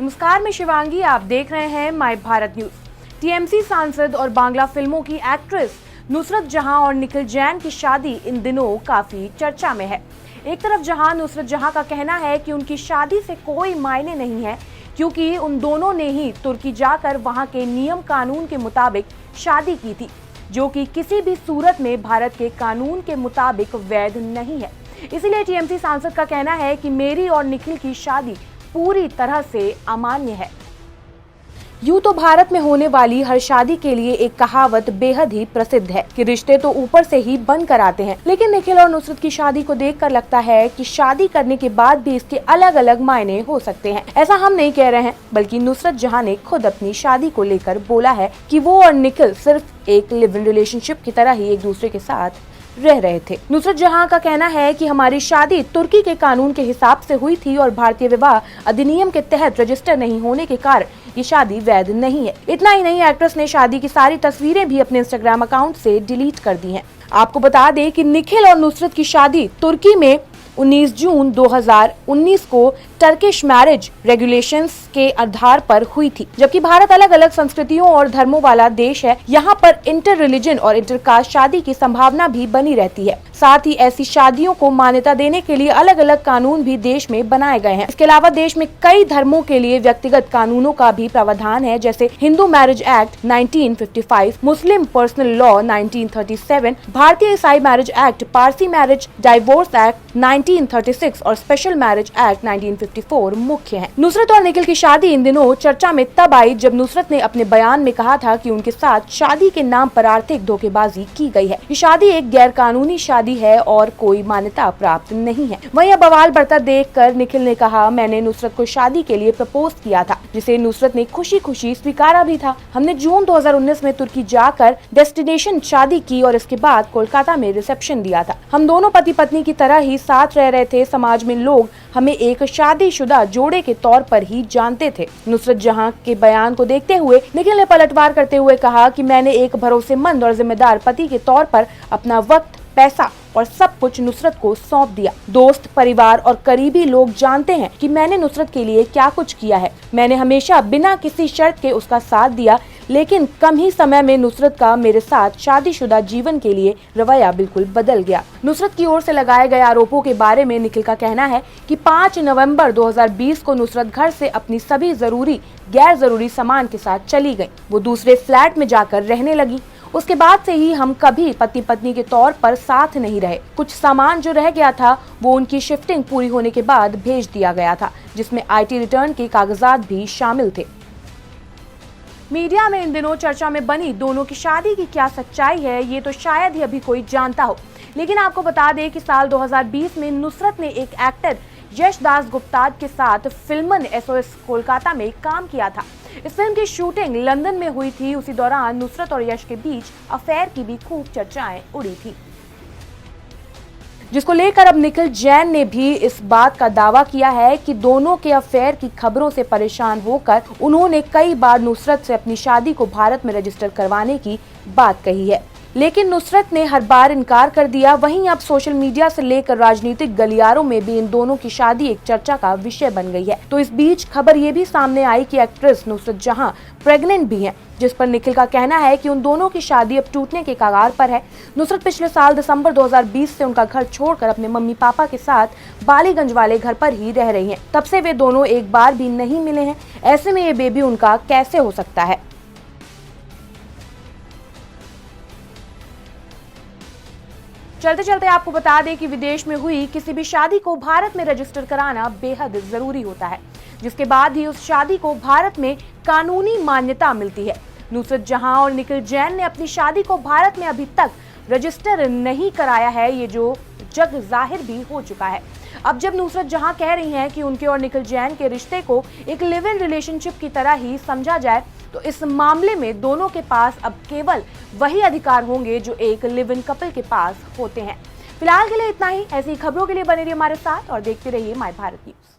नमस्कार, मैं शिवांगी। आप देख रहे हैं माय भारत न्यूज। टीएमसी सांसद और बांग्ला फिल्मों की एक्ट्रेस नुसरत जहां और निखिल जैन की शादी इन दिनों काफी चर्चा में है। एक तरफ जहां नुसरत जहां का कहना है कि उनकी शादी से कोई मायने नहीं है, क्योंकि उन दोनों ने ही तुर्की जाकर वहां के नियम कानून के मुताबिक शादी की थी, जो कि किसी भी सूरत में भारत के कानून के मुताबिक वैध नहीं है। इसीलिए टीएमसी सांसद का कहना है कि मेरी और निखिल की शादी पूरी तरह से अमान्य है। यूं तो भारत में होने वाली हर शादी के लिए एक कहावत बेहद ही प्रसिद्ध है कि रिश्ते तो ऊपर से ही बन कर आते हैं, लेकिन निखिल और नुसरत की शादी को देखकर लगता है कि शादी करने के बाद भी इसके अलग अलग मायने हो सकते हैं। ऐसा हम नहीं कह रहे हैं, बल्कि नुसरत जहां ने खुद अपनी शादी को लेकर बोला है कि वो और निखिल सिर्फ एक लिव इन रिलेशनशिप की तरह ही एक दूसरे के साथ रह रहे थे। नुसरत जहां का कहना है कि हमारी शादी तुर्की के कानून के हिसाब से हुई थी और भारतीय विवाह अधिनियम के तहत रजिस्टर नहीं होने के कारण ये शादी वैध नहीं है। इतना ही नहीं, एक्ट्रेस ने शादी की सारी तस्वीरें भी अपने इंस्टाग्राम अकाउंट से डिलीट कर दी हैं। आपको बता दें कि निखिल और नुसरत की शादी तुर्की में 19 जून 2019 को टर्किश मैरिज रेगुलेशंस के आधार पर हुई थी। जबकि भारत अलग अलग संस्कृतियों और धर्मों वाला देश है, यहाँ पर इंटर रिलीजन और इंटरकास्ट शादी की संभावना भी बनी रहती है। साथ ही ऐसी शादियों को मान्यता देने के लिए अलग अलग कानून भी देश में बनाए गए हैं। इसके अलावा देश में कई धर्मों के लिए व्यक्तिगत कानूनों का भी प्रावधान है, जैसे हिंदू मैरिज एक्ट 1955, मुस्लिम पर्सनल लॉ 1937, भारतीय ईसाई marriage act, Parsi marriage divorce act 1936 और स्पेशल मैरिज एक्ट 1954 मुख्य हैं। नुसरत और निखिल की शादी इन दिनों चर्चा में तब आई जब नुसरत ने अपने बयान में कहा था कि उनके साथ शादी के नाम पर आर्थिक धोखेबाजी की गई है। ये शादी एक गैर कानूनी शादी है और कोई मान्यता प्राप्त नहीं है। वहीं अब बवाल बढ़ता देखकर निखिल ने कहा, मैंने नुसरत को शादी के लिए प्रपोज किया था, जिसे नुसरत ने खुशी खुशी स्वीकारा भी था। हमने जून 2019 में तुर्की जाकर डेस्टिनेशन शादी की और इसके बाद कोलकाता में रिसेप्शन दिया था। हम दोनों पति पत्नी की तरह ही साथ रह रहे थे। समाज में लोग हमें एक शादीशुदा जोड़े के तौर पर ही जानते थे। नुसरत जहां के बयान को देखते हुए निखिल ने पलटवार करते हुए कहा कि मैंने एक भरोसेमंद और जिम्मेदार पति के तौर पर अपना वक्त, पैसा और सब कुछ नुसरत को सौंप दिया। दोस्त, परिवार और करीबी लोग जानते हैं कि मैंने नुसरत के लिए क्या कुछ किया है। मैंने हमेशा बिना किसी शर्त के उसका साथ दिया, लेकिन कम ही समय में नुसरत का मेरे साथ शादीशुदा जीवन के लिए रवैया बिल्कुल बदल गया। नुसरत की ओर से लगाए गए आरोपों के बारे में निखिल का कहना है कि 5 नवंबर 2020 को नुसरत घर से अपनी सभी जरूरी गैर जरूरी सामान के साथ चली गई। वो दूसरे फ्लैट में जाकर रहने लगी। उसके बाद से ही हम कभी पति पत्नी के तौर पर साथ नहीं रहे। कुछ सामान जो रह गया था वो उनकी शिफ्टिंग पूरी होने के बाद भेज दिया गया था, जिसमें आईटी रिटर्न के कागजात भी शामिल थे। मीडिया में इन दिनों चर्चा में बनी दोनों की शादी की क्या सच्चाई है, ये तो शायद ही अभी कोई जानता हो। लेकिन आपको बता दें कि साल 2020 में नुसरत ने एक एक्टर यश दास गुप्ता के साथ फिल्मन एसओएस कोलकाता में काम किया था। इस फिल्म की शूटिंग लंदन में हुई थी। उसी दौरान नुसरत और यश के बीच अफेयर की भी खूब चर्चाएं उड़ी थी, जिसको लेकर अब निखिल जैन ने भी इस बात का दावा किया है कि दोनों के अफेयर की खबरों से परेशान होकर उन्होंने कई बार नुसरत से अपनी शादी को भारत में रजिस्टर करवाने की बात कही है, लेकिन नुसरत ने हर बार इनकार कर दिया। वहीं अब सोशल मीडिया से लेकर राजनीतिक गलियारों में भी इन दोनों की शादी एक चर्चा का विषय बन गई है। तो इस बीच खबर ये भी सामने आई कि एक्ट्रेस नुसरत जहां प्रेग्नेंट भी हैं, जिस पर निखिल का कहना है कि उन दोनों की शादी अब टूटने के कगार पर है। नुसरत पिछले साल दिसंबर 2020 से उनका घर छोड़कर अपने मम्मी पापा के साथ बालीगंज वाले घर पर ही रह रही हैं। तब से वे दोनों एक बार भी नहीं मिले हैं। ऐसे में ये बेबी उनका कैसे हो सकता है। चलते चलते आपको बता दें कि विदेश में हुई किसी भी शादी को भारत में रजिस्टर कराना बेहद जरूरी होता है, जिसके बाद ही उस शादी को भारत में कानूनी मान्यता मिलती है। नुसरत जहां और निखिल जैन ने अपनी शादी को भारत में अभी तक रजिस्टर नहीं कराया है, ये जो जग जाहिर भी हो चुका है। अब जब नुसरत जहां कह रही हैं कि उनके और निखिल जैन के रिश्ते को एक लिव इन रिलेशनशिप की तरह ही समझा जाए, तो इस मामले में दोनों के पास अब केवल वही अधिकार होंगे जो एक लिव इन कपल के पास होते हैं। फिलहाल के लिए इतना ही। ऐसी खबरों के लिए बने रहिए हमारे साथ और देखते रहिए माय भारत न्यूज।